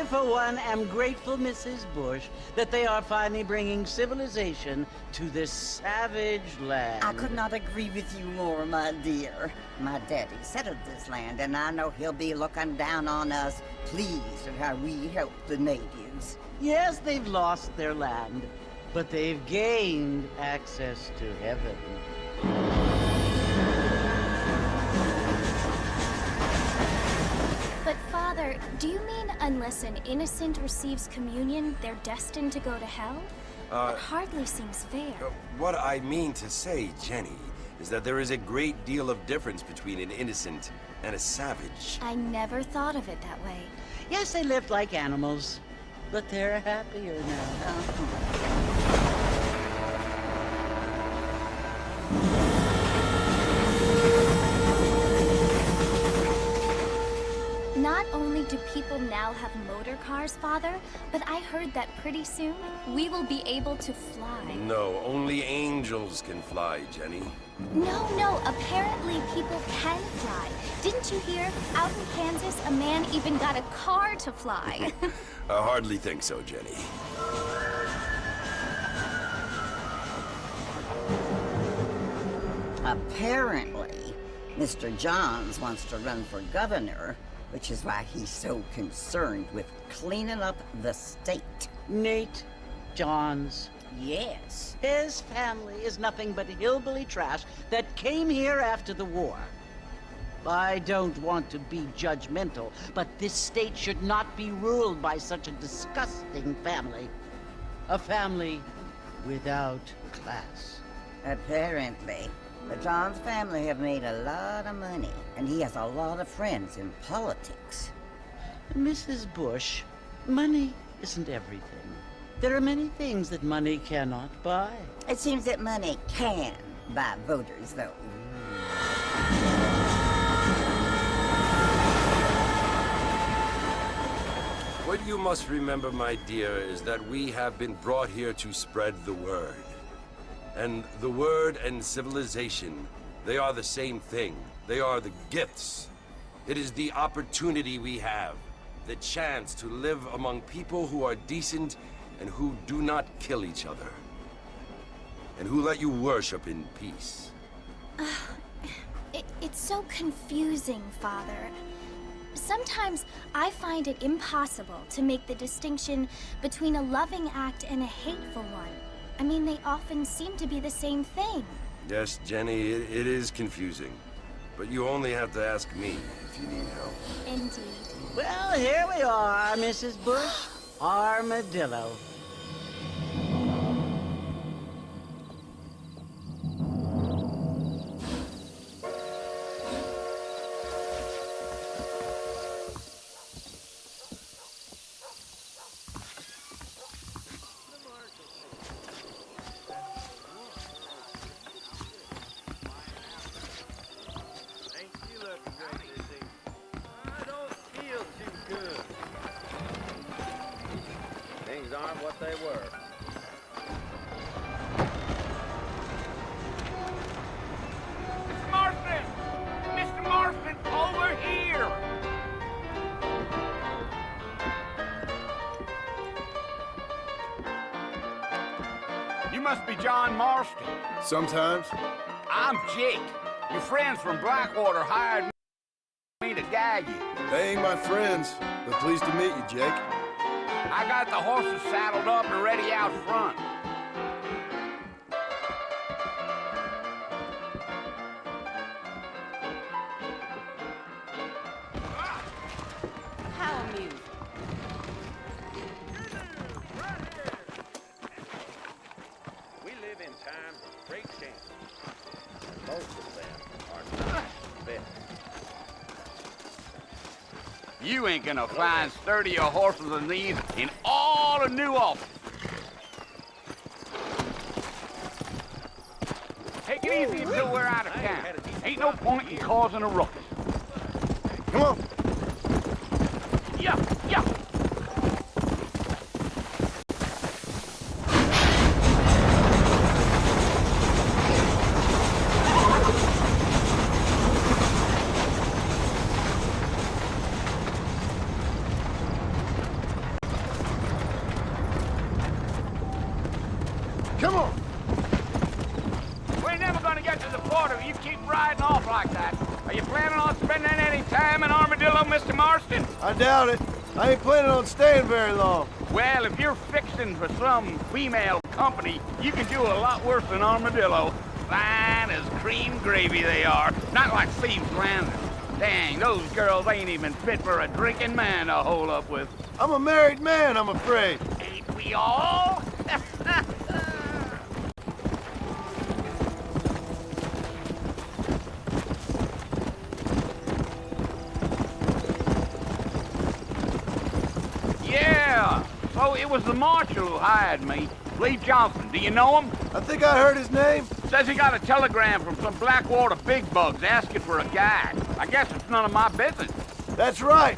for one, am grateful, Mrs. Bush, that they are finally bringing civilization to this savage land. I could not agree with you more, my dear. My daddy settled this land, and I know he'll be looking down on us, pleased at how we help the natives. Yes, they've lost their land, but they've gained access to heaven. But Father, do you mean unless an innocent receives communion, they're destined to go to hell? That hardly seems fair. What I mean to say, Jenny, is that there is a great deal of difference between an innocent and a savage. I never thought of it that way. Yes, they lived like animals, but they're happier now. Not only do people now have motor cars, Father, but I heard that pretty soon we will be able to fly. No, only angels can fly, Jenny. No, apparently people can fly. Didn't you hear? Out in Kansas, a man even got a car to fly. I hardly think so, Jenny. Apparently, Mr. Johns wants to run for governor, which is why he's so concerned with cleaning up the state. Nate Johns. Yes. His family is nothing but hillbilly trash that came here after the war. I don't want to be judgmental, but this state should not be ruled by such a disgusting family. A family without class. Apparently. The Johns family have made a lot of money, and he has a lot of friends in politics. Mrs. Bush, money isn't everything. There are many things that money cannot buy. It seems that money can buy voters, though. What you must remember, my dear, is that we have been brought here to spread the word. And the word and civilization, they are the same thing. They are the gifts. It is the opportunity we have, the chance to live among people who are decent and who do not kill each other. And who let you worship in peace. It's so confusing, Father. Sometimes I find it impossible to make the distinction between a loving act and a hateful one. I mean, they often seem to be the same thing. Yes, Jenny, it is confusing. But you only have to ask me if you need help. Indeed. Well, here we are, Mrs. Bush. Armadillo. Aren't what they were. Mr. Marston! Mr. Marston, over here! You must be John Marston. Sometimes. I'm Jake. Your friends from Blackwater hired me to guide you. They ain't my friends, but pleased to meet you, Jake. I got the horses saddled up and ready out front. How amusing. We live in times of great change. And most of them are not best. You ain't gonna find sturdier horses than these in all of New Orleans. Take it easy until we're out of town. Ain't no point in causing a ruckus. Come on. Yeah. like that. Are you planning on spending any time in Armadillo, Mr. Marston? I doubt it. I ain't planning on staying very long. Well, if you're fixing for some female company, you can do a lot worse than Armadillo. Fine as cream gravy they are. Not like Thieves Landing. Dang, those girls ain't even fit for a drinking man to hole up with. I'm a married man, I'm afraid. Ain't we all? Yeah, so it was the marshal who hired me. Lee Johnson, do you know him? I think I heard his name. Says he got a telegram from some Blackwater big bugs asking for a guide. I guess it's none of my business. That's right.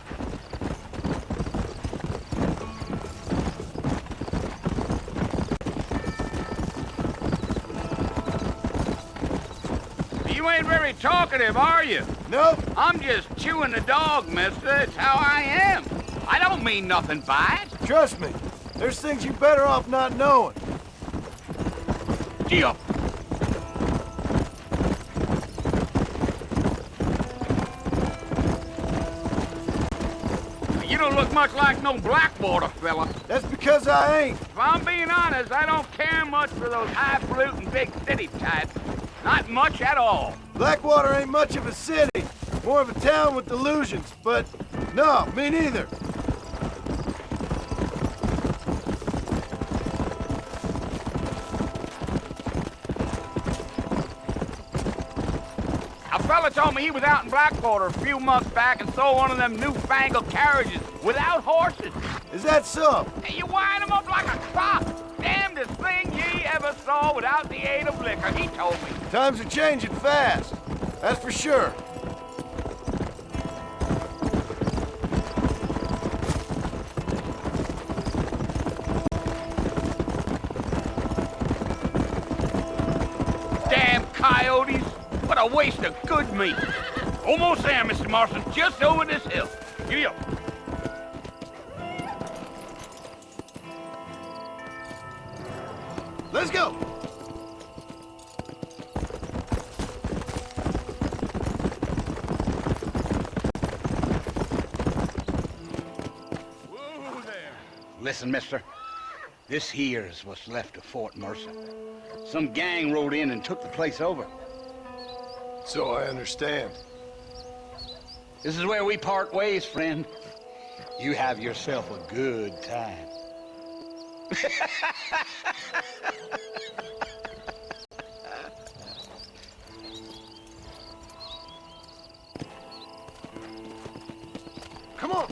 You ain't very talkative, are you? Nope. I'm just chewing the dog, mister. It's how I am. I don't mean nothing by it. Trust me. There's things you better off not knowing. Gee up. You don't look much like no Blackwater fella. That's because I ain't. If I'm being honest, I don't care much for those highfalutin big city types. Not much at all. Blackwater ain't much of a city. More of a town with delusions, but no, me neither. A fella told me he was out in Blackwater a few months back and saw one of them newfangled carriages without horses. Is that so? And you wind them up like a crop. Damnedest thing ye ever saw without the aid of liquor, he told me. Times are changing fast. That's for sure. Damn coyotes. What a waste of good meat. Almost there, Mr. Marston. Just over this hill. Giddy up. Let's go. Whoa there. Listen, mister. This here is what's left of Fort Mercer. Some gang rode in and took the place over. So I understand. This is where we part ways, friend. You have yourself a good time. Come on.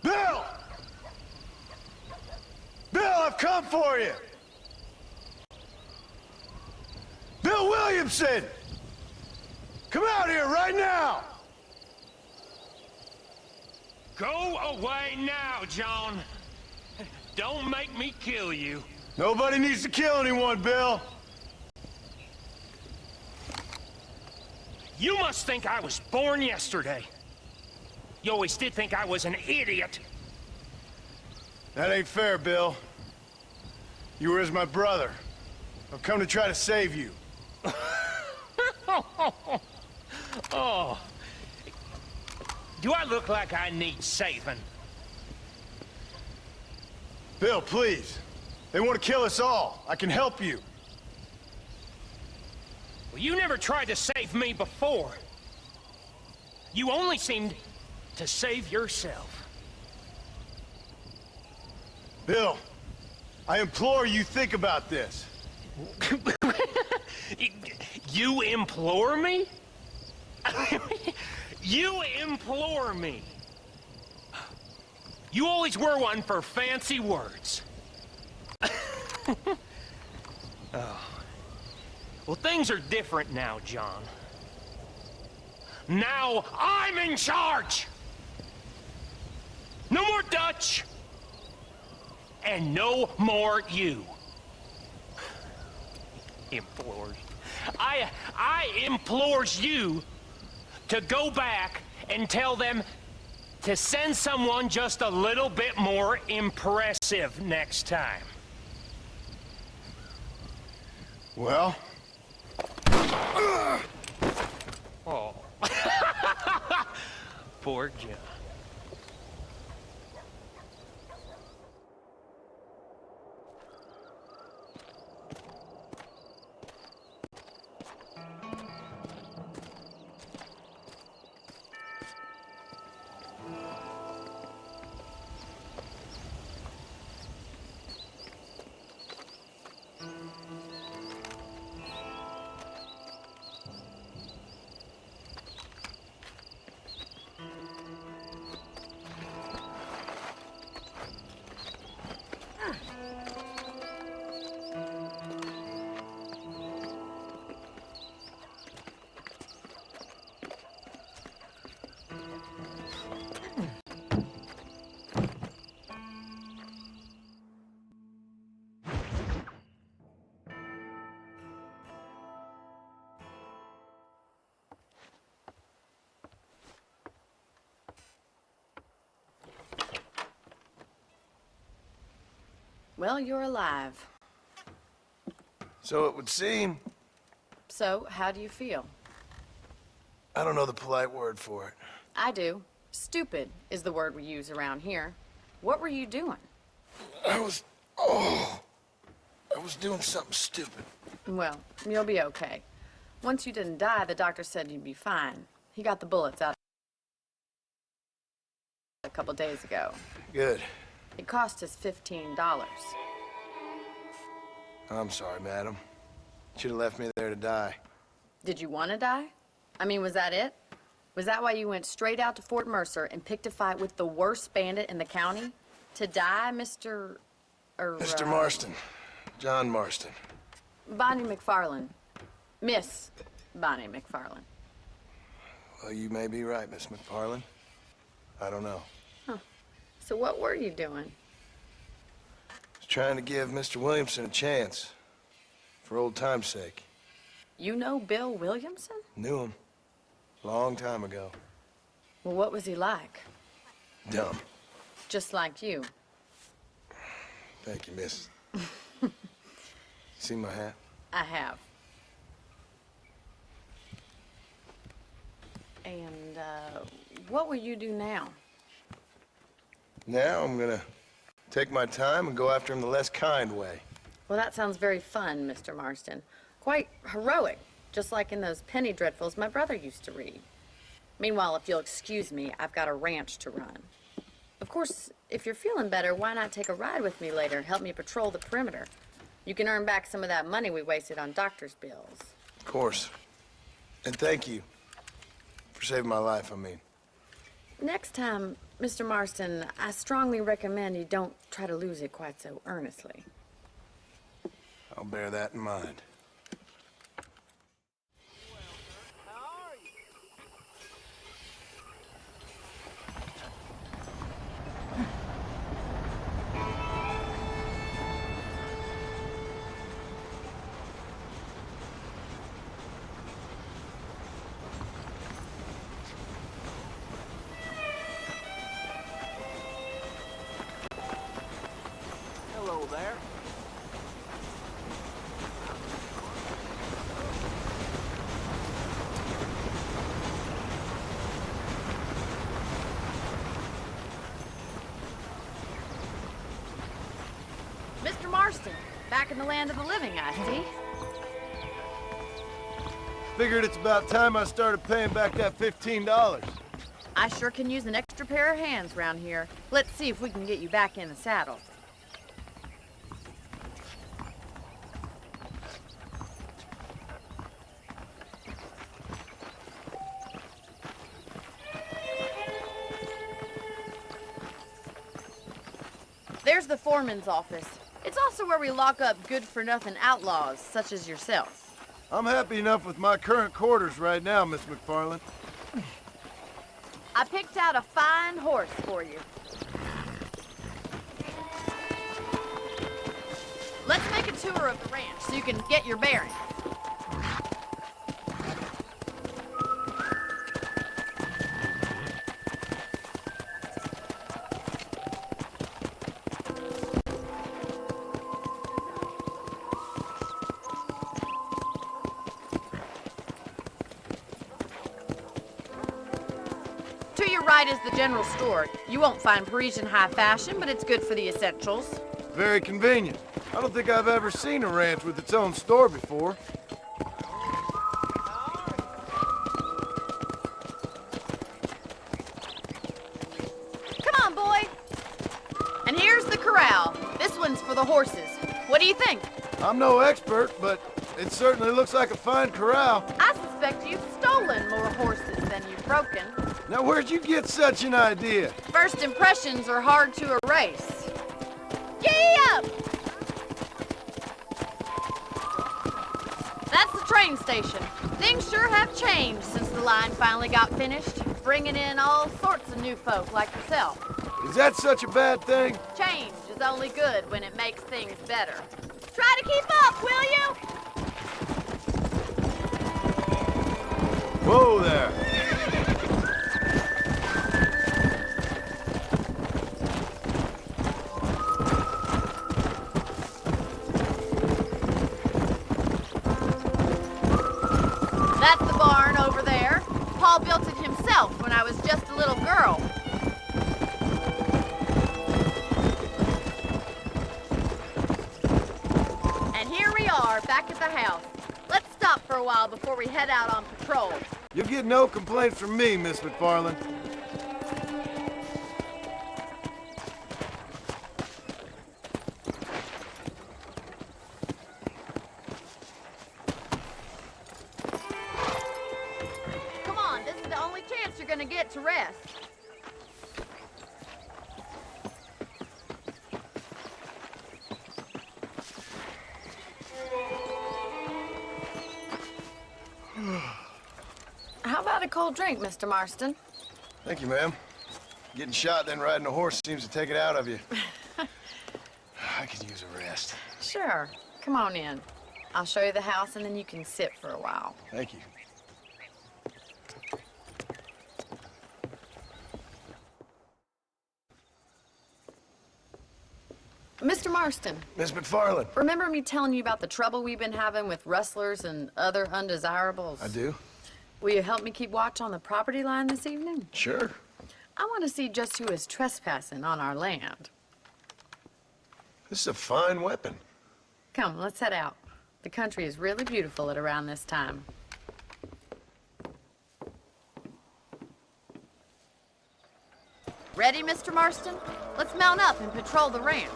Bill! Bill, I've come for you! Bill Williamson! Come out here right now! Go away now, John. Don't make me kill you. Nobody needs to kill anyone, Bill. You must think I was born yesterday. You always did think I was an idiot. That ain't fair, Bill. You were as my brother. I've come to try to save you. Oh. Do I look like I need saving? Bill, please. They want to kill us all. I can help you. Well, you never tried to save me before. You only seemed to save yourself. Bill, I implore you think about this. You implore me? You implore me. You always were one for fancy words. Oh. Well, things are different now, John. Now I'm in charge! No more Dutch! And no more you. Implores. I implores you to go back and tell them to send someone just a little bit more impressive next time. Well? Oh. Poor John. Well, you're alive. So it would seem. So, how do you feel? I don't know the polite word for it. I do. Stupid is the word we use around here. What were you doing? I was doing something stupid. Well, you'll be okay. Once you didn't die, the doctor said you'd be fine. He got the bullets out a couple days ago. Good. It cost us $15. I'm sorry, madam. Should have left me there to die. Did you want to die? I mean, was that it? Was that why you went straight out to Fort Mercer and picked a fight with the worst bandit in the county? To die, Mr. Mr. Marston. John Marston. Bonnie McFarlane. Miss Bonnie McFarlane. Well, you may be right, Miss McFarlane. I don't know. Huh. So what were you doing? I was trying to give Mr. Williamson a chance. For old time's sake. You know Bill Williamson? Knew him. Long time ago. Well, what was he like? Dumb. Just like you. Thank you, miss. See my hat? I have. And, what will you do now? Now I'm gonna take my time and go after him the less kind way. Well, that sounds very fun, Mr. Marston. Quite heroic, just like in those penny dreadfuls my brother used to read. Meanwhile, if you'll excuse me, I've got a ranch to run. Of course, if you're feeling better, why not take a ride with me later and help me patrol the perimeter? You can earn back some of that money we wasted on doctor's bills. Of course. And thank you for saving my life, I mean. Next time, Mr. Marston, I strongly recommend you don't try to lose it quite so earnestly. I'll bear that in mind. Hello there. Mr. Marston, back in the land of the living, I see. Figured it's about time I started paying back that $15. I sure can use an extra pair of hands around here. Let's see if we can get you back in the saddle. There's the foreman's office. It's also where we lock up good-for-nothing outlaws, such as yourself. I'm happy enough with my current quarters right now, Miss McFarlane. I picked out a fine horse for you. Let's make a tour of the ranch so you can get your bearings. To your right is the general store. You won't find Parisian high fashion, but it's good for the essentials. Very convenient. I don't think I've ever seen a ranch with its own store before. Come on, boy. And here's the corral. This one's for the horses. What do you think? I'm no expert, but it certainly looks like a fine corral. I suspect you've stolen more horses than you've broken. Now, where'd you get such an idea? First impressions are hard to erase. Giddy up! That's the train station. Things sure have changed since the line finally got finished, bringing in all sorts of new folk like yourself. Is that such a bad thing? Change is only good when it makes things better. Try to keep up, will you? Whoa there. That's the barn over there. Paul built it himself when I was just a little girl. And here we are, back at the house. Let's stop for a while before we head out on patrol. You'll get no complaints from me, Miss McFarland. Come on, this is the only chance you're gonna get to rest. How about a cold drink, Mr. Marston? Thank you, ma'am. Getting shot, then riding a horse seems to take it out of you. I could use a rest. Sure. Come on in. I'll show you the house and then you can sit for a while. Thank you. Mr. Marston, Miss McFarland. remember me telling you about the trouble we've been having with rustlers and other undesirables? I do? Will you help me keep watch on the property line this evening? Sure. I want to see just who is trespassing on our land. This is a fine weapon. Come, let's head out. The country is really beautiful at around this time. Ready, Mr. Marston? Let's mount up and patrol the ranch.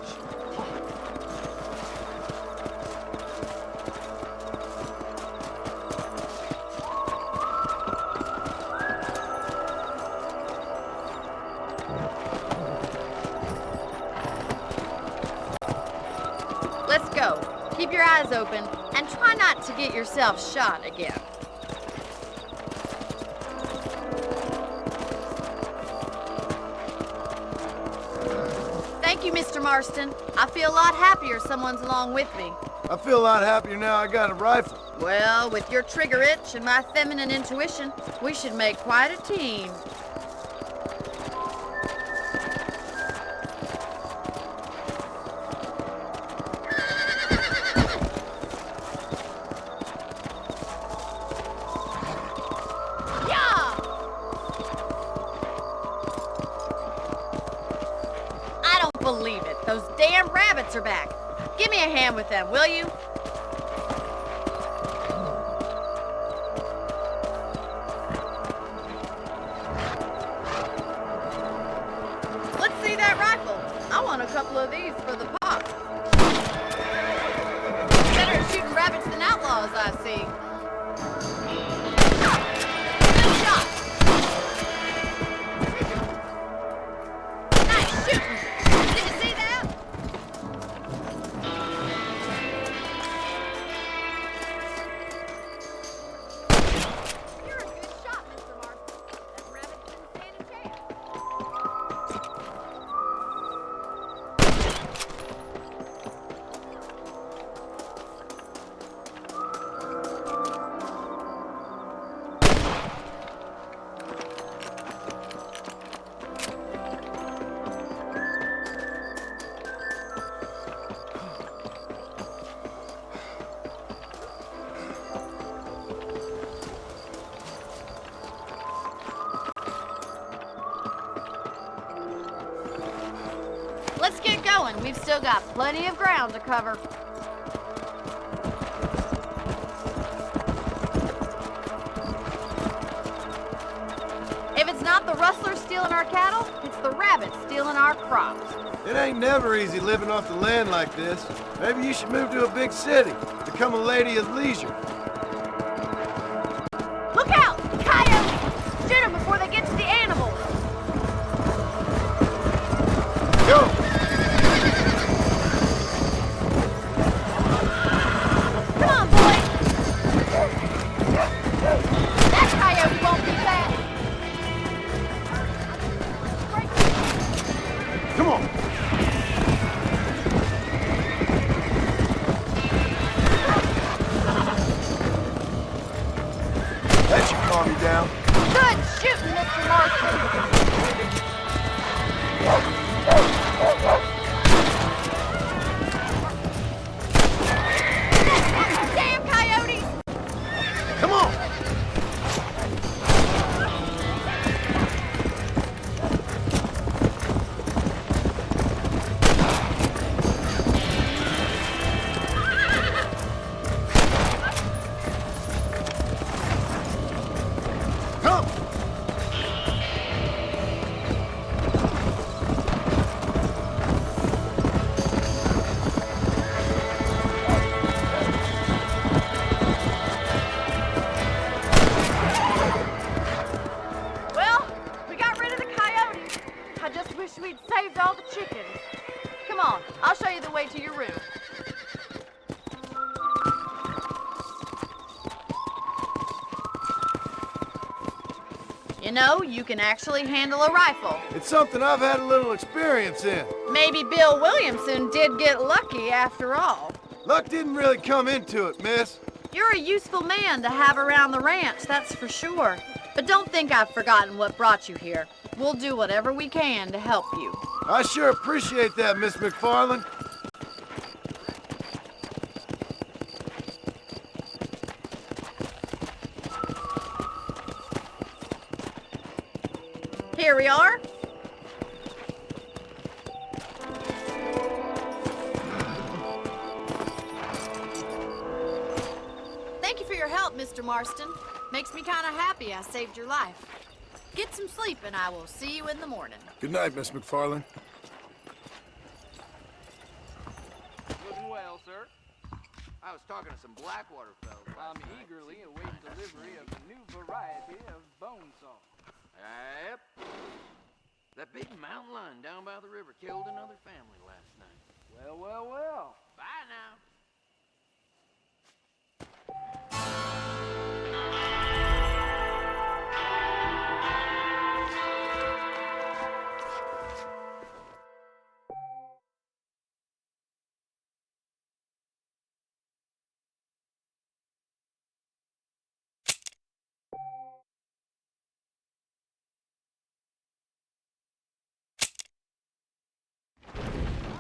Let's go. Keep your eyes open and try not to get yourself shot again. Thank you, Mr. Marston. I feel a lot happier someone's along with me. I feel a lot happier now I got a rifle. Well, with your trigger itch and my feminine intuition, we should make quite a team. Believe it. Those damn rabbits are back. Give me a hand with them, will you? Let's see that rifle. I want a couple of these for the pop. Better at shooting rabbits than outlaws, I see. Good shot. Nice shooting. let's get going. We've still got plenty of ground to cover. If it's not the rustlers stealing our cattle, it's the rabbits stealing our crops. It ain't never easy living off the land like this. Maybe you should move to a big city, become a lady of leisure. Look out! Coyotes! Shoot them before they get to the animals. Go! Come on, boys! That coyote won't be back. Come on! That should calm you down. Good shooting, Mr. Marston. Damn coyotes! Come on! Come! Well, we got rid of the coyotes. I just wish we'd saved all the chickens. Come on, I'll show you the way to your room. You know, you can actually handle a rifle. It's something I've had a little experience in. Maybe Bill Williamson did get lucky after all. Luck didn't really come into it, miss. You're a useful man to have around the ranch, that's for sure. But don't think I've forgotten what brought you here. We'll do whatever we can to help you. I sure appreciate that, Miss McFarland. Here we are. Thank you for your help, Mr. Marston. Makes me kind of happy I saved your life. Get some sleep and I will see you in the morning. Good night, Miss McFarland. Looking well, sir. I was talking to some Blackwater fellows. I'm eagerly awaiting delivery of the new variety of bone saw. Yep. That big mountain lion down by the river killed another family last night. Well, well, well. Bye now.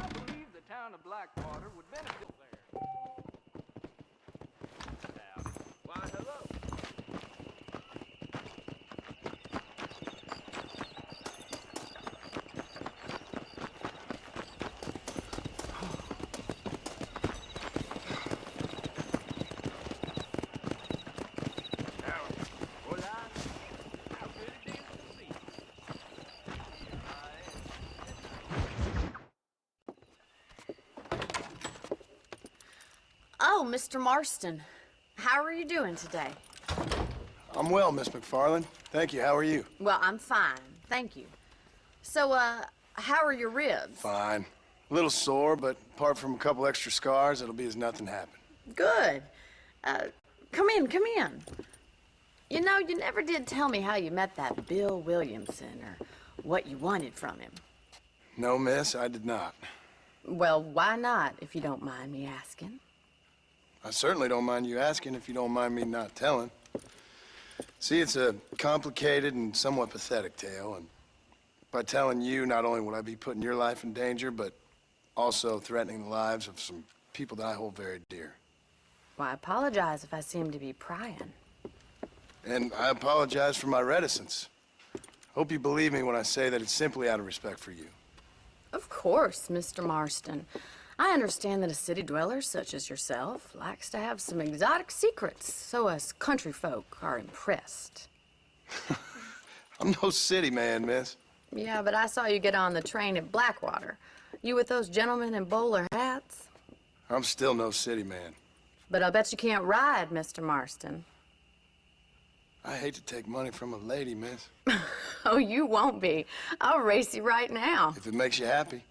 I believe the town of Blackwater would benefit there. Why, hello. Oh, Mr. Marston. How are you doing today? I'm well, Miss McFarland. Thank you. How are you? Well, I'm fine. Thank you. So, how are your ribs? Fine. A little sore, but apart from a couple extra scars, it'll be as nothing happened. Good. Come in, come in. You know, you never did tell me how you met that Bill Williamson or what you wanted from him. No, miss, I did not. Well, why not, if you don't mind me asking? I certainly don't mind you asking if you don't mind me not telling. See, it's a complicated and somewhat pathetic tale, and by telling you, not only would I be putting your life in danger, but also threatening the lives of some people that I hold very dear. Well, I apologize if I seem to be prying. And I apologize for my reticence. Hope you believe me when I say that it's simply out of respect for you. Of course, Mr. Marston. I understand that a city dweller such as yourself likes to have some exotic secrets, so us country folk are impressed. I'm no city man, miss. Yeah, but I saw you get on the train at Blackwater. You with those gentlemen in bowler hats? I'm still no city man. But I'll bet you can't ride, Mr. Marston. I hate to take money from a lady, miss. Oh, you won't be. I'll race you right now. If it makes you happy.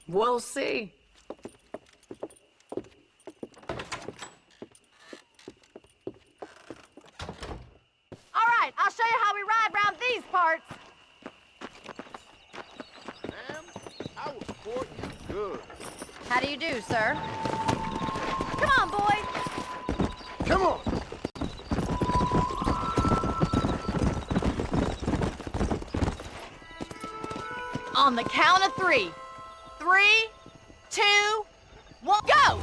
We'll see. All right, I'll show you how we ride around these parts. Ma'am, I will support you good. How do you do, sir? Come on, boy. Come on! On the count of 3. 3, 2, 1, go!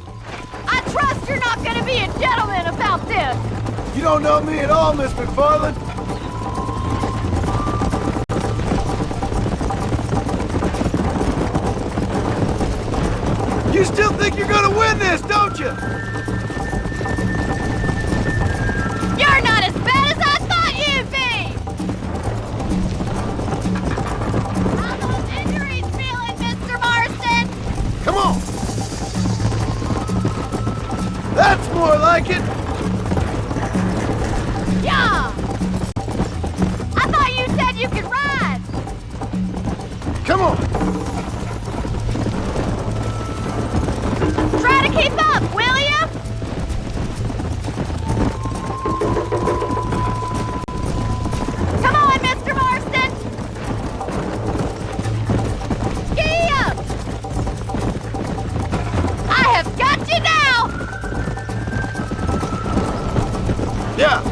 I trust you're not gonna be a gentleman about this. You don't know me at all, Miss McFarland. You still think you're gonna win this, don't you? You're not as bad as I thought you'd be! How's those injuries feeling, Mr. Marston? Come on! That's more like it! Yeah! I thought you said you could ride! Come on! Try to keep up, will ya? Come on, Mr. Marston! Giddy up! I have got you now! Yeah!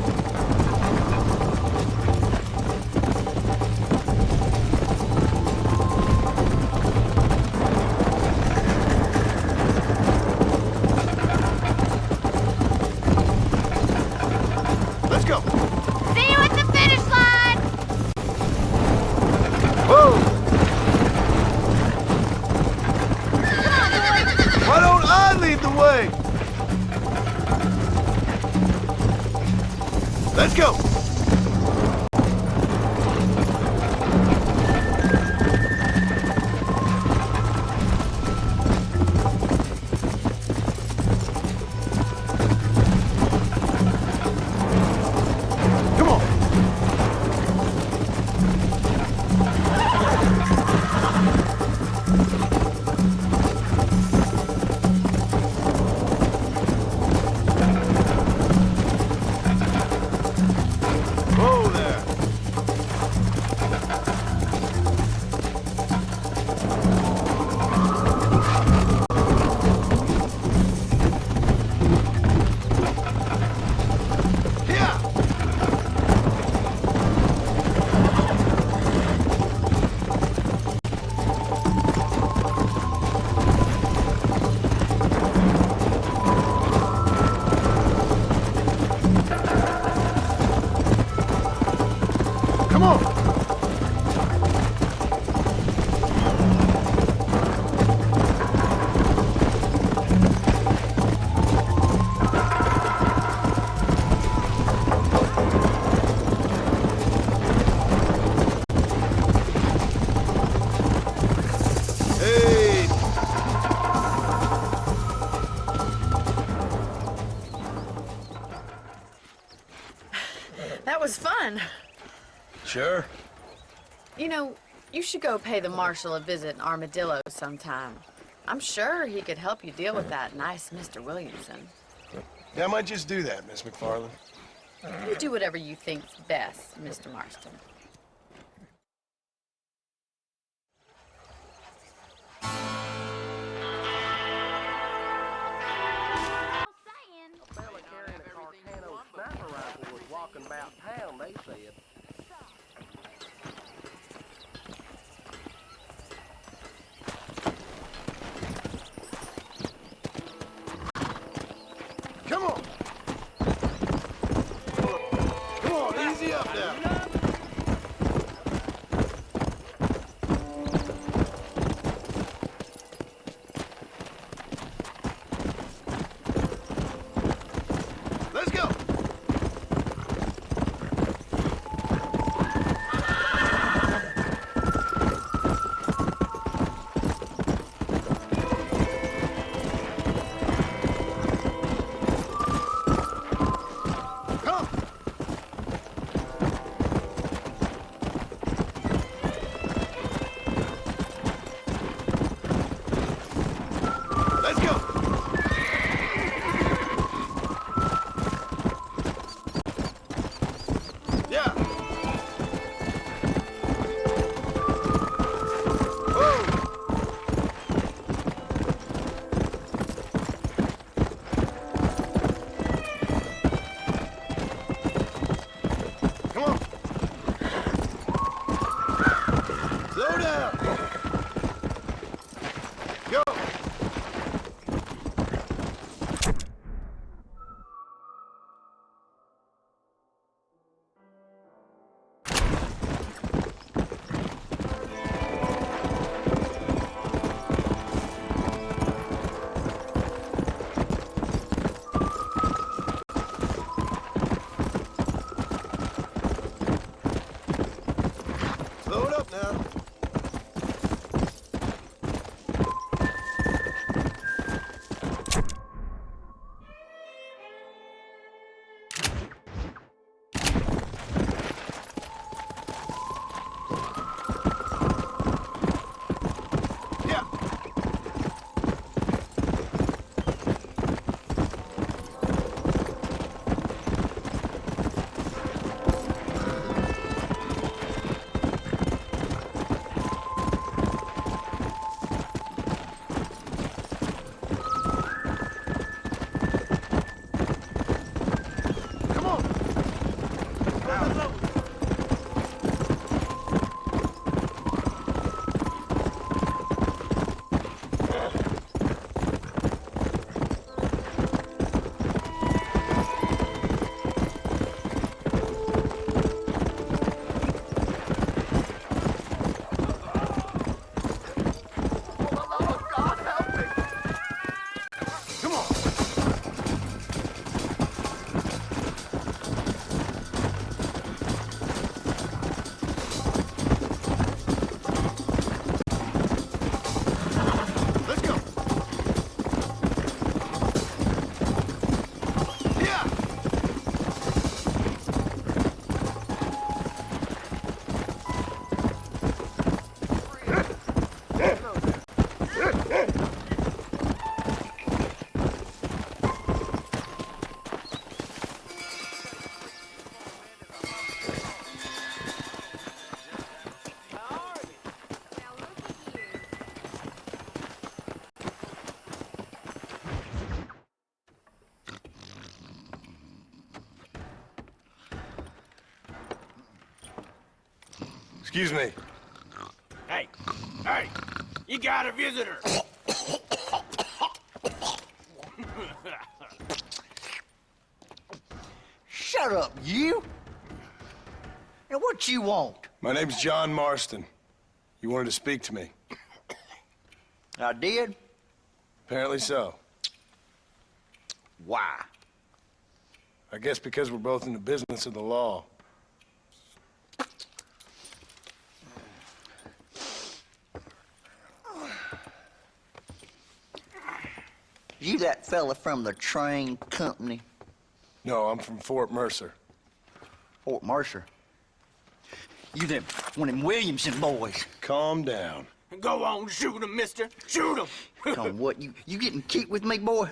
Let's go! See you at the finish line! Whoa! Come on, boy! Why don't I lead the way? Let's go! Come on! Whoa there! Yeah! Come on! Hey! That was fun. Sure. You know, you should go pay the marshal a visit in Armadillo sometime. I'm sure he could help you deal with that nice Mr. Williamson. Yeah, I might just do that, Miss McFarland. You do whatever you think's best, Mr. Marston. A fella carrying a Carcano sniper rifle was walking about town, they said. Come on! Come on, easy up now. Excuse me. Hey, hey, you got a visitor. Shut up, you! Now what you want? My name's John Marston. You wanted to speak to me. I did? Apparently so. Why? I guess because we're both in the business of the law. You that fella from the train company? No, I'm from Fort Mercer. Fort Mercer? You them, one of them Williamson boys. Calm down. Go on, shoot him, mister. Shoot him. Come on, what, you getting cute with me, boy?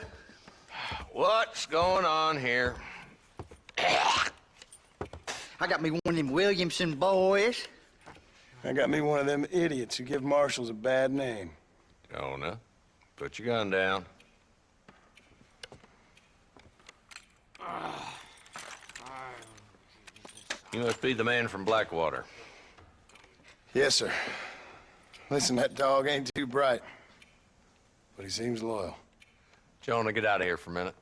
What's going on here? I got me one of them Williamson boys. I got me one of them idiots who give marshals a bad name. Jonah, put your gun down. You must be the man from Blackwater. Yes, sir. Listen, that dog ain't too bright, but he seems loyal. Jonah, get out of here for a minute.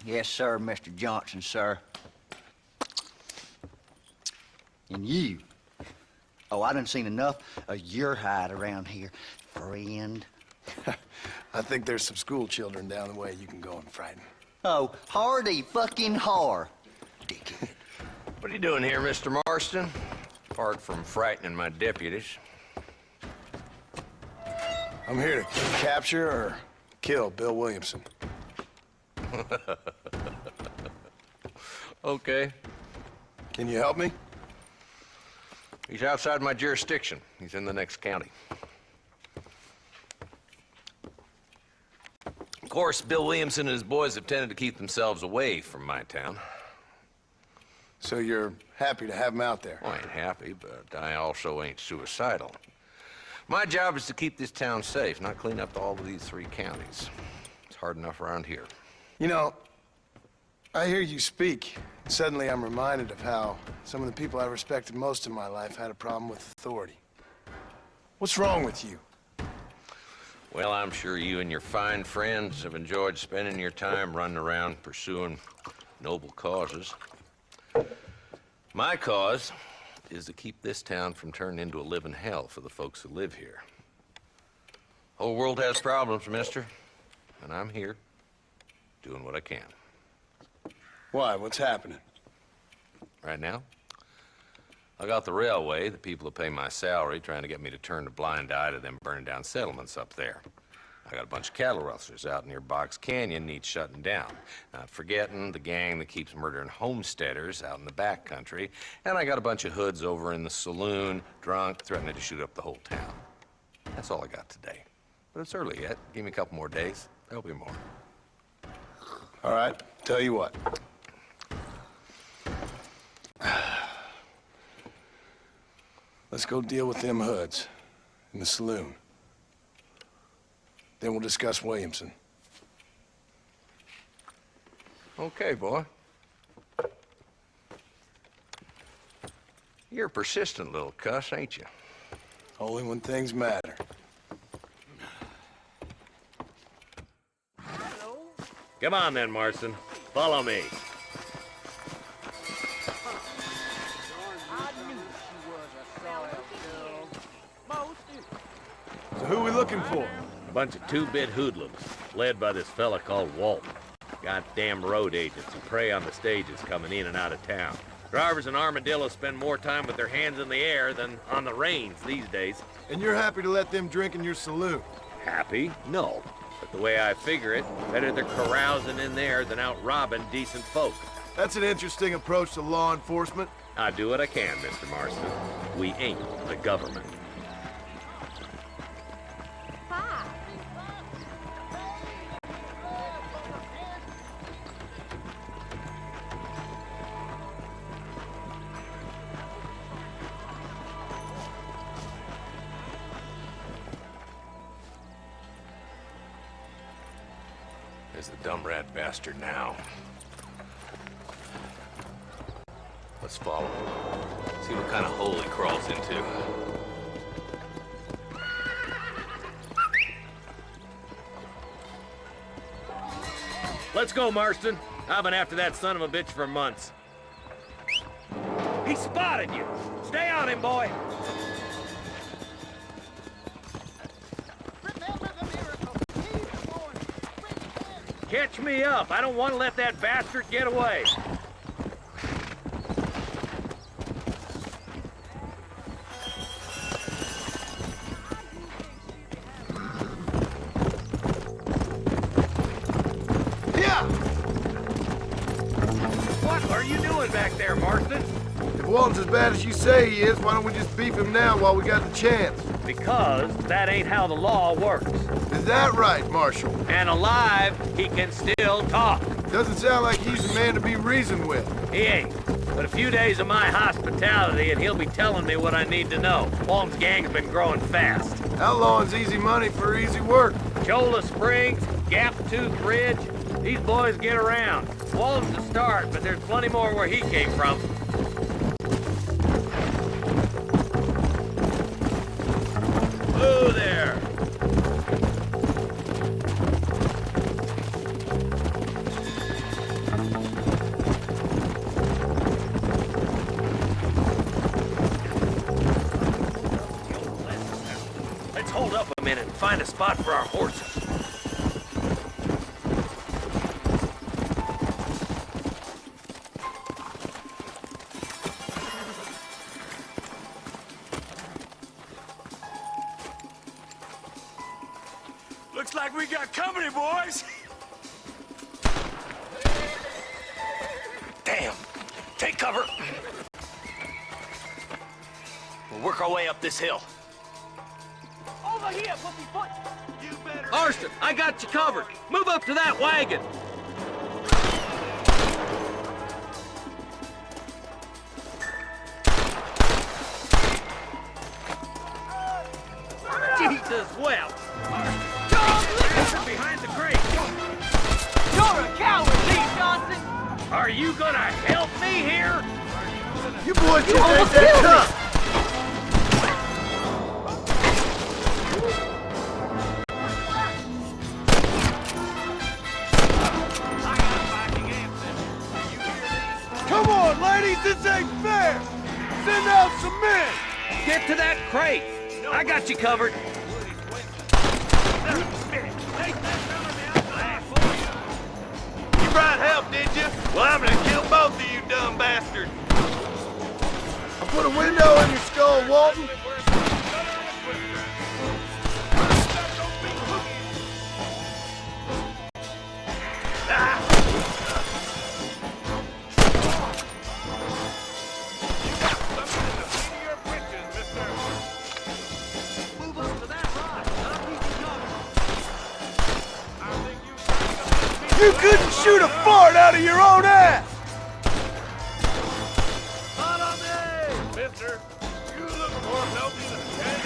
Yes, sir, Mr. Johnson, sir. And you. Oh, I done seen enough of your hide around here, friend. I think there's some school children down the way you can go and frighten. Oh, hardy fucking har. Dickhead. What are you doing here, Mr. Marston? Apart from frightening my deputies. I'm here to capture or kill Bill Williamson. Okay. Can you help me? He's outside my jurisdiction. He's in the next county. Of course, Bill Williamson and his boys have tended to keep themselves away from my town. So you're happy to have him out there? Well, I ain't happy, but I also ain't suicidal. My job is to keep this town safe, not clean up all of these 3 counties. It's hard enough around here. You know, I hear you speak. Suddenly I'm reminded of how some of the people I respected most in my life had a problem with authority. What's wrong with you? Well, I'm sure you and your fine friends have enjoyed spending your time running around pursuing noble causes. My cause is to keep this town from turning into a living hell for the folks who live here. Whole world has problems, mister, and I'm here doing what I can. Why? What's happening? Right now, I got the railway, the people who pay my salary, trying to get me to turn a blind eye to them burning down settlements up there. I got a bunch of cattle rustlers out near Box Canyon needs shutting down. Not forgetting the gang that keeps murdering homesteaders out in the back country. And I got a bunch of hoods over in the saloon, drunk, threatening to shoot up the whole town. That's all I got today. But it's early yet. Give me a couple more days. There'll be more. All right, tell you what. Let's go deal with them hoods in the saloon. Then we'll discuss Williamson. Okay, boy. You're a persistent little cuss, ain't you? Only when things matter. Come on then, Marston. Follow me. So who are we looking for? A bunch of two-bit hoodlums, led by this fella called Walt. Goddamn road agents who prey on the stages coming in and out of town. Drivers in Armadillo spend more time with their hands in the air than on the reins these days. And you're happy to let them drink in your saloon? Happy? No. But the way I figure it, better they're carousing in there than out robbing decent folk. That's an interesting approach to law enforcement. I do what I can, Mr. Marston. We ain't the government. There's the dumb rat bastard now. Let's follow him. See what kind of hole he crawls into. Let's go, Marston. I've been after that son of a bitch for months. He spotted you. Stay on him, boy. Catch me up. I don't want to let that bastard get away. What are you doing back there, Marston? If Walton's as bad as you say he is, why don't we just beef him now while we got the chance? Because that ain't how the law works. Is that right, Marshal? And alive, he can still talk. Doesn't sound like he's a man to be reasoned with. He ain't. But a few days of my hospitality and he'll be telling me what I need to know. Walton's gang's been growing fast. Outlawing's easy money for easy work. Cholla Springs, Gap Tooth Ridge, these boys get around. Walton's the start, but there's plenty more where he came from. Whoa there! Let's hold up a minute and find a spot for our horses. Looks like we got company, boys. Damn. Take cover. We'll work our way up this hill. Over here, puppy foot. You better. Marston, I got you covered. Move up to that wagon. Jesus, well. Listen behind the crate. You're a coward, Lee Johnson! Are you gonna help me here? You boys just ain't that tough. Come on, ladies, this ain't fair! Send out some men! Get to that crate. I got you covered. You brought help, did you? Well, I'm gonna kill both of you dumb bastards. I put a window in your skull, Walton. You couldn't shoot a fart out of your own ass! Follow me! Mister, you look more healthy than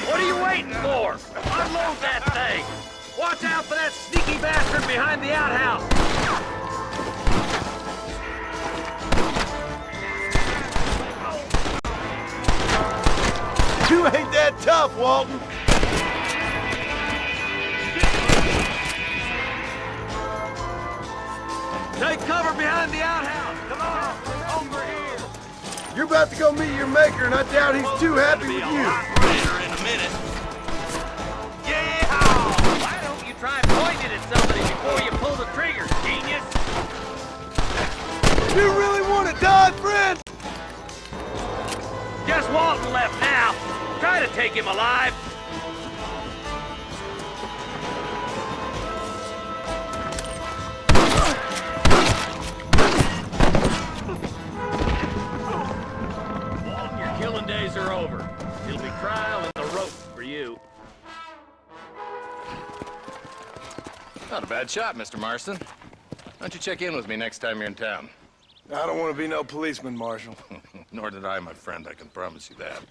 What are you waiting for? Unload that thing. Watch out for that sneaky bastard behind the outhouse. tough, Walton. Take cover behind the outhouse. Come on, over here. You're about to go meet your maker, and I doubt he's too happy with you. In a minute. Yeah! Why don't you try pointing at somebody before you pull the trigger, genius? You really want to die, friend? Just Walton left now. Try to take him alive. Walton, your killing days are over. It'll be trial and the rope for you. Not a bad shot, Mr. Marston. Why don't you check in with me next time you're in town? I don't want to be no policeman, Marshal. Nor did I, my friend. I can promise you that.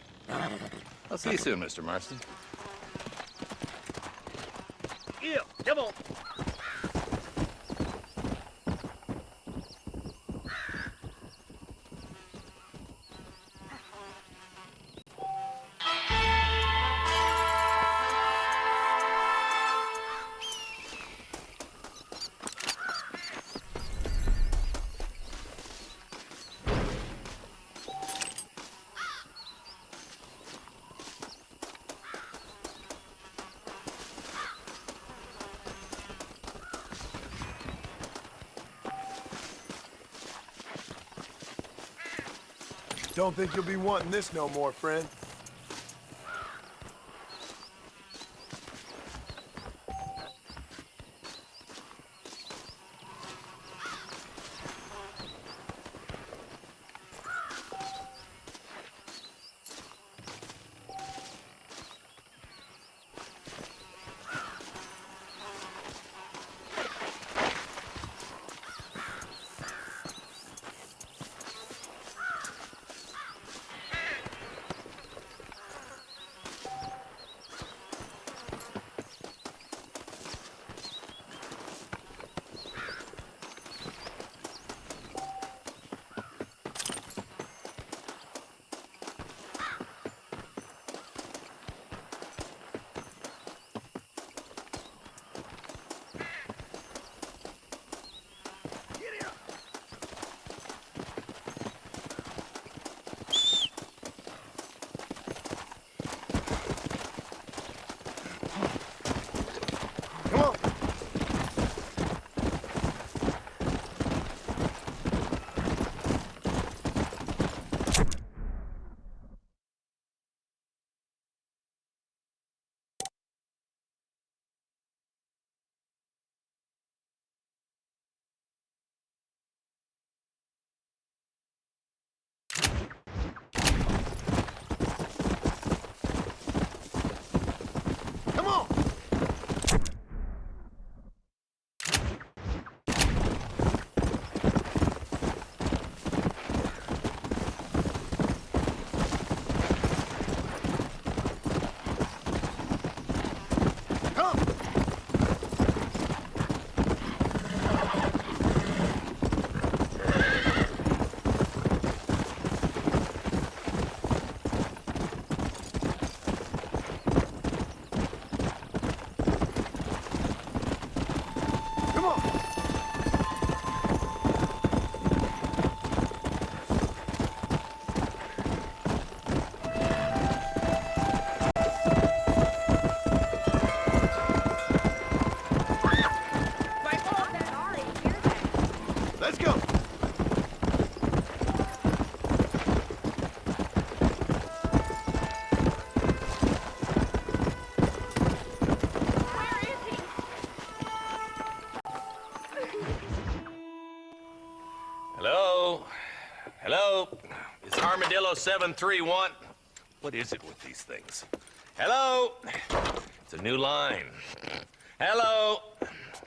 I'll see you soon, Mr. Marston. Yeah, come on. Don't think you'll be wanting this no more, friend. Hello? Is Armadillo 731? What is it with these things? Hello? It's a new line. Hello?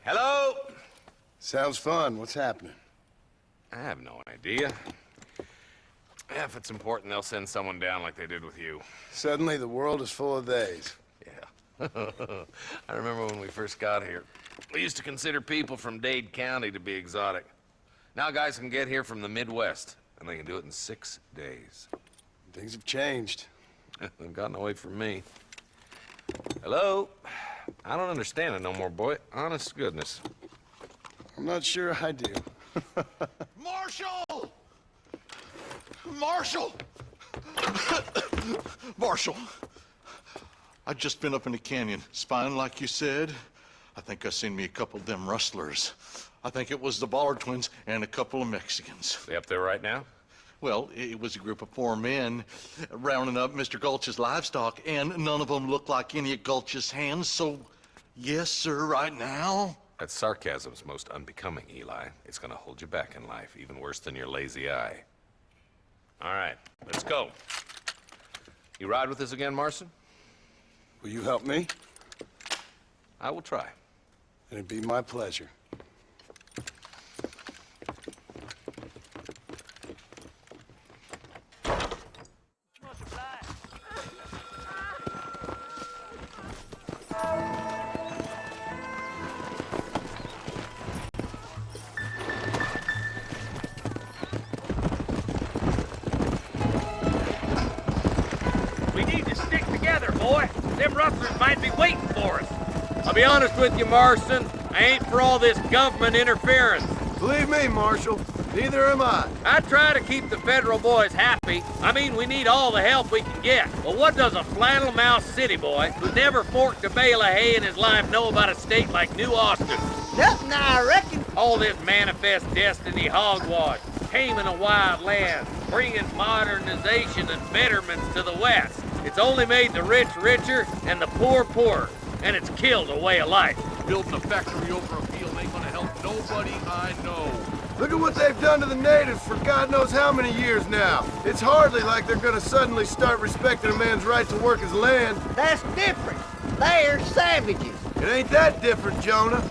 Hello? Sounds fun. What's happening? I have no idea. If it's important, they'll send someone down like they did with you. Suddenly, the world is full of days. Yeah. I remember when we first got here. We used to consider people from Dade County to be exotic. Now guys can get here from the Midwest, and they can do it in 6 days. Things have changed. They've gotten away from me. Hello? I don't understand it no more, boy. Honest to goodness. I'm not sure I do. Marshall! Marshall! Marshall! I just been up in the canyon, spying like you said. I think I seen me a couple of them rustlers. I think it was the Ballard twins and a couple of Mexicans. They up there right now? Well, it was a group of 4 men rounding up Mr. Gulch's livestock, and none of them looked like any of Gulch's hands, so yes, sir, right now. That sarcasm's most unbecoming, Eli. It's gonna hold you back in life, even worse than your lazy eye. All right, let's go. You ride with us again, Marston? Will you help me? I will try. It'd be my pleasure. We need to stick together, boy. Them rustlers might be waiting for us. I'll be honest with you, Marston. I ain't for all this government interference. Believe me, Marshal, neither am I. I try to keep the federal boys happy. I mean, we need all the help we can get. But what does a flannel-mouthed city boy who never forked a bale of hay in his life know about a state like New Austin? Nothing, I reckon. All this manifest destiny hogwash, taming a wild land, bringing modernization and betterments to the West. It's only made the rich richer and the poor poorer, and it's killed a way of life. Building a factory over a field ain't gonna help nobody I know. Look at what they've done to the natives for God knows how many years now. It's hardly like they're gonna suddenly start respecting a man's right to work his land. That's different. They're savages. It ain't that different, Jonah.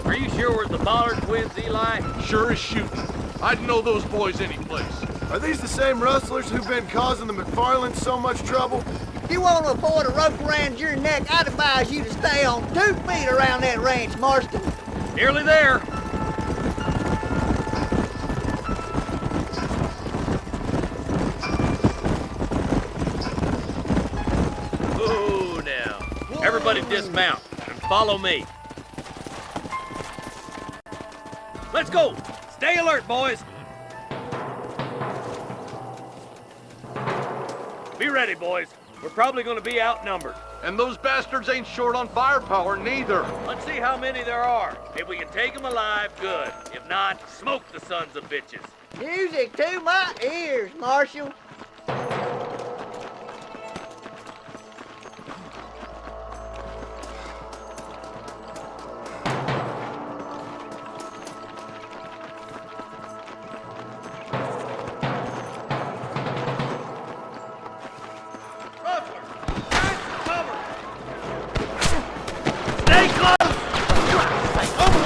Are you sure we're the Ballard twins, Eli? Sure as shooting. I'd know those boys any place. Are these the same rustlers who've been causing the McFarlands so much trouble? If you want to afford a rope around your neck, I'd advise you to stay on 2 feet around that ranch, Marston. Nearly there. Ooh, now. Everybody dismount and follow me. Let's go. Stay alert, boys. Be ready, boys. We're probably going to be outnumbered. And those bastards ain't short on firepower, neither. Let's see how many there are. If we can take them alive, good. If not, smoke the sons of bitches. Music to my ears, Marshal.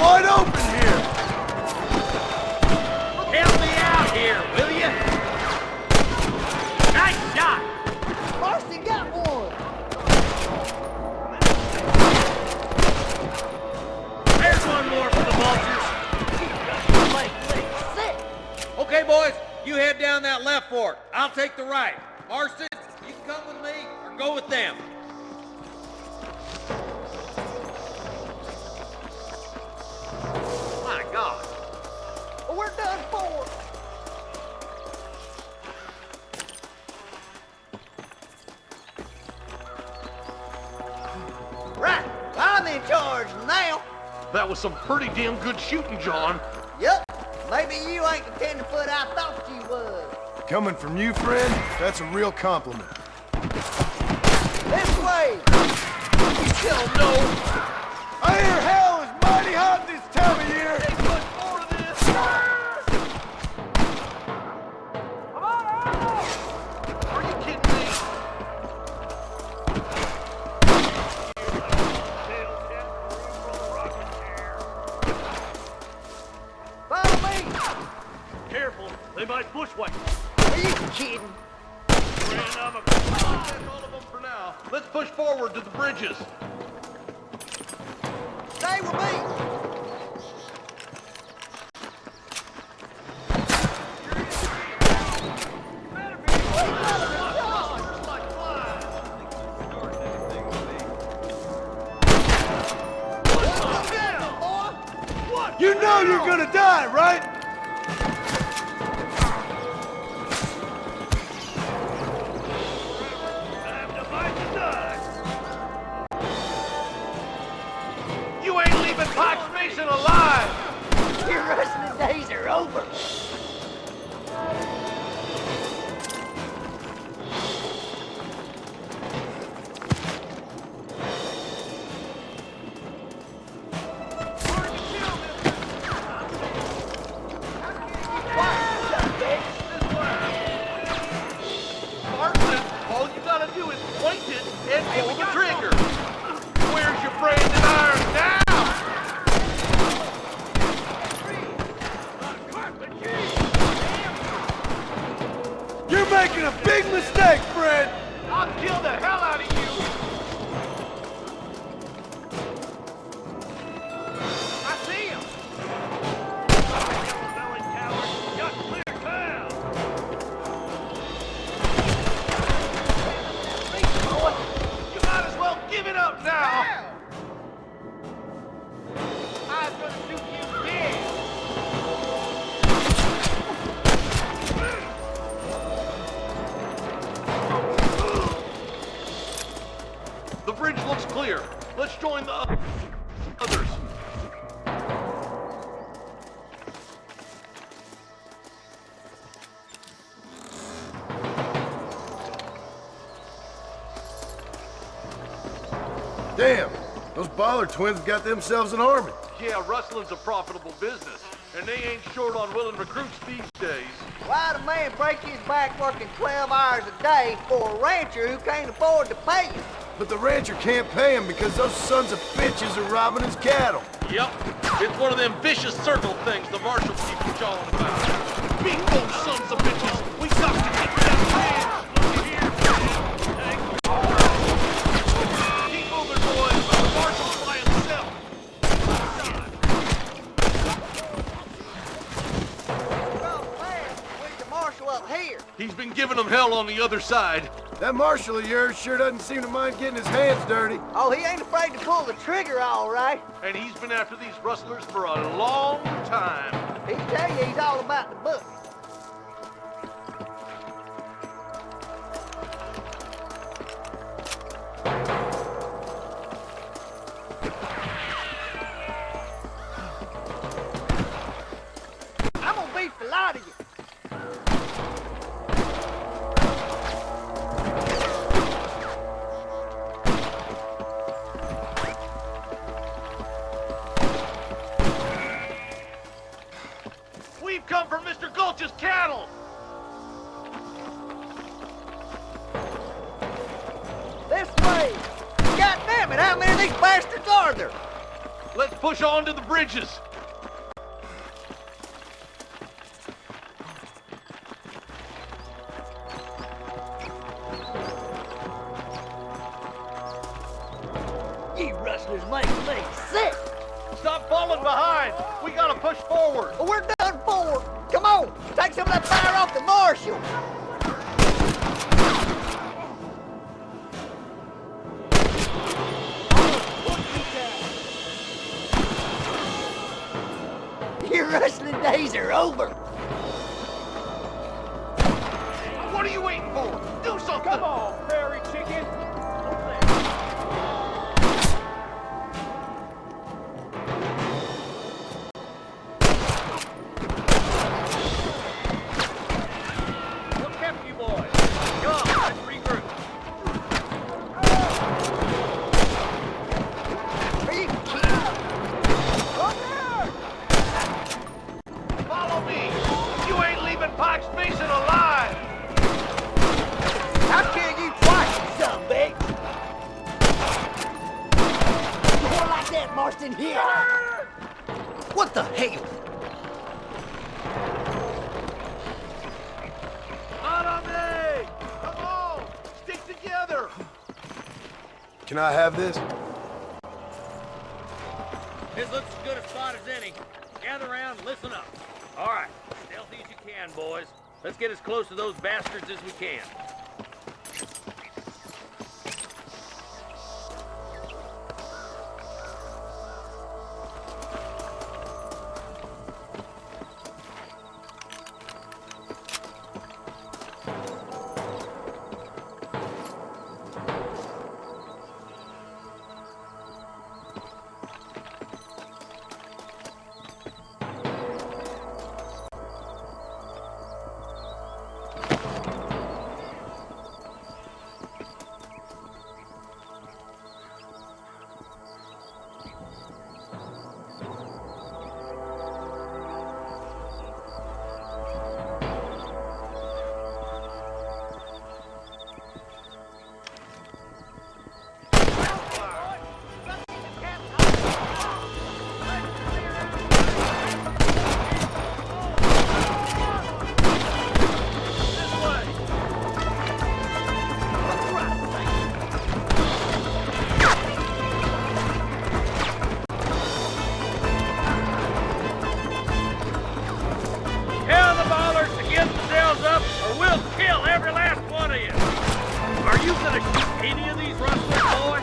Wide open here! Help me out here, will you? Nice shot! Marston got one. There's one more for the vultures. Sick. Okay, boys, you head down that left fork. I'll take the right. Marston, you can come with me or go with them. My God. We're done for. Right, I'm in charge now. That was some pretty damn good shooting, John. Yup, maybe you ain't the tenderfoot I thought you was. Coming from you, friend, that's a real compliment. This way. Hell no! I hear hell is mighty hot this time of year! Are you kidding me? Follow me. Careful, they might bushwhack. Are you kidding? That's all of them for now. Let's push forward to the bridges. Stay with me. die, right? You ain't leaving Pike's Basin alive! Your wrestling days are over. Marston, all you gotta do is point it and pull the trigger. Where's your brazen iron now? You're making a big mistake, Fred! I'll kill the hell out of you! I see him! Belly coward, got clear town! You might as well give it up now! I'm gonna shoot you dead! The bridge looks clear. Let's join the others. Damn, those Baller twins got themselves an army. Yeah, rustling's a profitable business, and they ain't short on willing recruits these days. Why'd a man break his back working 12 hours a day for a rancher who can't afford to pay him? But the rancher can't pay him because those sons of bitches are robbing his cattle. Yep, it's one of them vicious circle things the marshal keeps jawing about. Beat those sons of bitches. We got to get that man. Look here, keep moving, boys. The marshal's by himself. Where's the marshal up here? He's been giving them hell on the other side. That marshal of yours sure doesn't seem to mind getting his hands dirty. Oh, he ain't afraid to pull the trigger, all right. And he's been after these rustlers for a long time. He tell you he's all about the book. I'm gonna beat the lot of you. We've come for Mr. Gulch's cattle! This way! God damn it, how many of these bastards are there? Let's push on to the bridges! You rustlers make me sick! Stop falling behind! We gotta push forward! Well, we're done for! Come on! Take some of that fire off the marshal! Your rustling days are over! What are you waiting for? Do something! Come on, prairie chicken. What kept you boys? Come, let's regroup. Are you kidding? Follow me! You ain't leaving Pike's Basin alive! I'll kill you twice, you son of a bitch! More like that, Marston, here! What the hell? Not on me! Come on! Stick together! Can I have this? This looks as good a spot as any. Gather around and listen up. All right, stealthy as you can, boys. Let's get as close to those bastards as we can. paws up, or we'll kill every last one of you. Are you gonna shoot any of these rustlers, boy?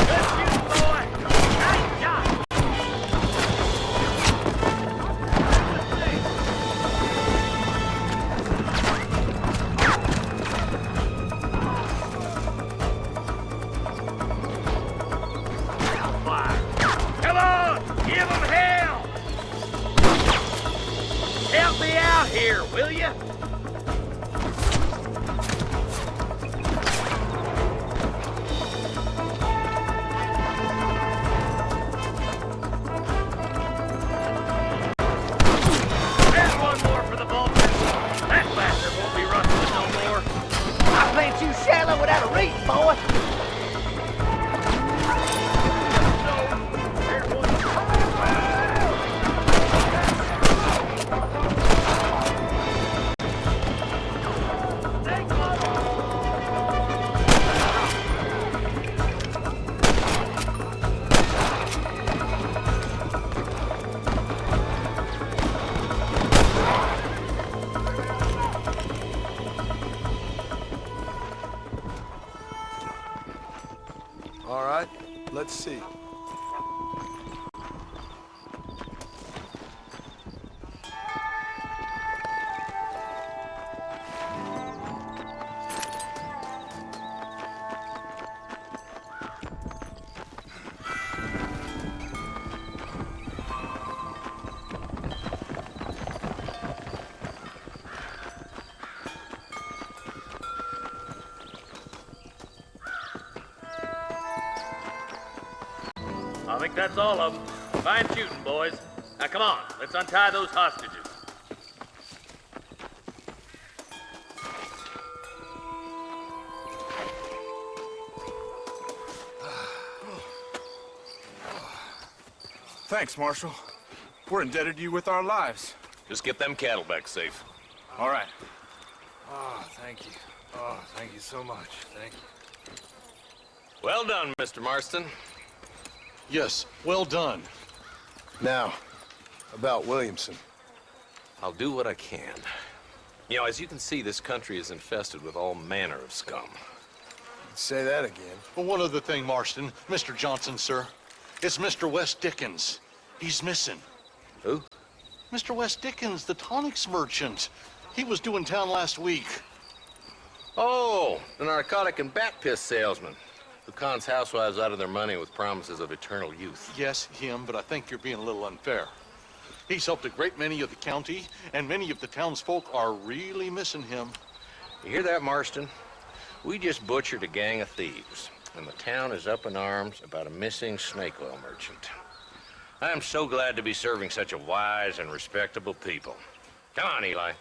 Good shooting, boy. Nice shot. Come on, give them hell! Help me out here, will you? There's one more for the vultures. That bastard won't be rustling no more. I plant you shallow without a reach, boy. All right, let's see. I think that's all of them. Fine shooting, boys. Now come on, let's untie those hostages. Thanks, Marshal. We're indebted to you with our lives. Just get them cattle back safe. All right. Oh, thank you. Oh, thank you so much. Thank you. Well done, Mr. Marston. Yes, well done. Now, about Williamson. I'll do what I can. You know, as you can see, this country is infested with all manner of scum. Say that again. Well, one other thing, Marston. Mr. Johnson, sir. It's Mr. Wes Dickens. He's missing. Who? Mr. Wes Dickens, the tonics merchant. He was due in town last week. Oh, the narcotic and bat piss salesman who cons housewives out of their money with promises of eternal youth. Yes, him, but I think you're being a little unfair. He's helped a great many of the county, and many of the townsfolk are really missing him. You hear that, Marston? We just butchered a gang of thieves, and the town is up in arms about a missing snake oil merchant. I am so glad to be serving such a wise and respectable people. Come on, Eli.